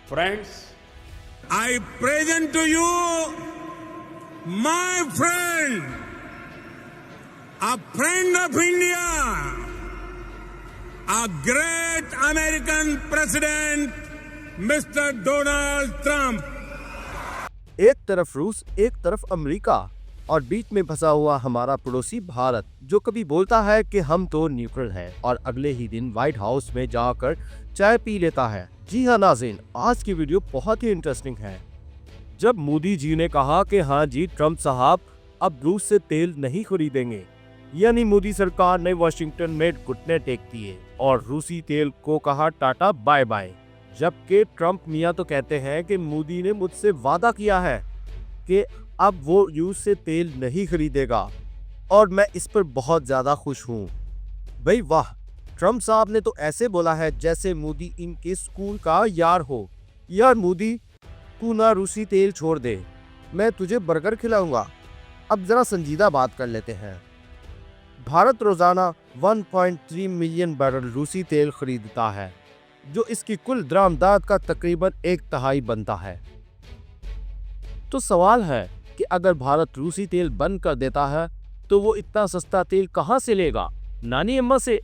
Friends, I present to you my friend, a friend of India, a great American president, Mr. Donald Trump. एक तरफ रूस, एक तरफ America और बीच में फंसा हुआ हमारा पड़ोसी भारत, जो कभी बोलता है कि हम तो न्यूट्रल हैं और अगले ही दिन व्हाइट हाउस में जाकर चाय पी लेता है। जी हाँ नाज़रीन, आज की वीडियो बहुत ही इंटरेस्टिंग है। जब मोदी जी ने कहा कि हाँ जी ट्रम्प साहब अब रूस से तेल नहीं खरीदेंगे, यानी मोदी सरकार ने वॉशिंगटन में घुटने टेक दिए और रूसी तेल को कहा टाटा बाय बाय। जबकि ट्रम्प मियां तो कहते हैं कि मोदी ने मुझसे वादा किया है कि अब वो रूस से तेल नहीं खरीदेगा और मैं इस पर बहुत ज़्यादा खुश हूँ। भाई वाह, ट्रम्प साहब ने तो ऐसे बोला है जैसे मोदी इनके स्कूल का यार हो। यार मोदी, तू ना रूसी तेल छोड़ दे, मैं तुझे बर्गर खिलाऊंगा। अब ज़रा संजीदा बात कर लेते हैं। भारत रोज़ाना 1.3 मिलियन बैरल रूसी तेल खरीदता है, जो इसकी कुल दरामदात का तकरीबन 1/3 बनता है। तो सवाल है कि अगर भारत रूसी तेल बंद कर देता है तो वो इतना सस्ता तेल कहाँ से लेगा? नानी अम्मा से,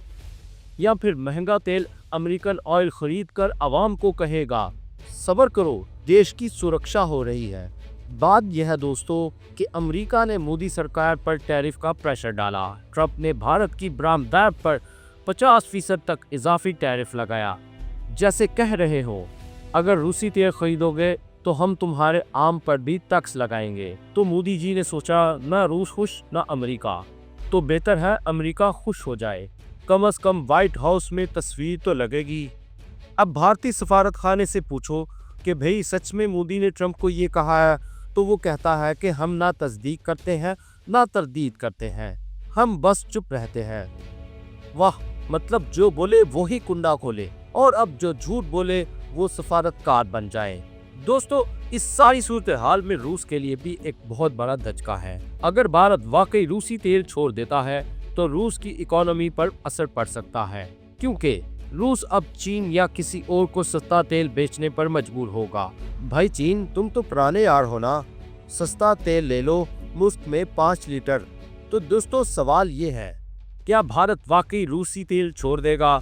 या फिर महंगा तेल अमेरिकन ऑयल खरीद कर आवाम को कहेगा सब्र करो, देश की सुरक्षा हो रही है। बात यह है दोस्तों कि अमेरिका ने मोदी सरकार पर टैरिफ का प्रेशर डाला। ट्रंप ने भारत की बरामदात पर 50% तक इजाफी टैरिफ लगाया, जैसे कह रहे हो अगर रूसी तेल खरीदोगे तो हम तुम्हारे आम पर भी टैक्स लगाएंगे। तो मोदी जी ने सोचा ना रूस खुश ना अमेरिका, तो बेहतर है अमेरिका खुश हो जाए, कम से कम व्हाइट हाउस में तस्वीर तो लगेगी। अब भारतीय सफारत खाने से पूछो कि भाई सच में मोदी ने ट्रंप को ये कहा है, तो वो कहता है कि हम ना तस्दीक करते हैं ना तरदीद करते हैं, हम बस चुप रहते हैं। वाह, मतलब जो बोले वो ही कुंडा खोले और अब जो झूठ बोले वो सफारतकार बन जाए। दोस्तों, इस सारी सूरत हाल में रूस के लिए भी एक बहुत बड़ा धचका है। अगर भारत वाकई रूसी तेल छोड़ देता है तो रूस की इकोनॉमी पर असर पड़ सकता है, क्योंकि रूस अब चीन या किसी और को सस्ता तेल बेचने पर मजबूर होगा। भाई चीन, तुम तो पुराने यार हो ना, सस्ता तेल ले लो मुफ्त में 5 लीटर। तो दोस्तों सवाल ये है, क्या भारत वाकई रूसी तेल छोड़ देगा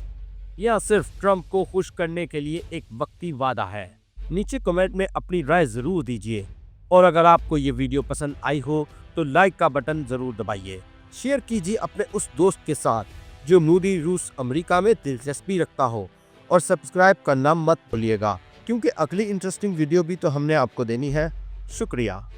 या सिर्फ ट्रंप को खुश करने के लिए एक वक्ती वादा है? नीचे कमेंट में अपनी राय जरूर दीजिए और अगर आपको ये वीडियो पसंद आई हो तो लाइक का बटन जरूर दबाइए। शेयर कीजिए अपने उस दोस्त के साथ जो मोदी रूस अमेरिका में दिलचस्पी रखता हो और सब्सक्राइब करना मत भूलिएगा, क्योंकि अगली इंटरेस्टिंग वीडियो भी तो हमने आपको देनी है। शुक्रिया।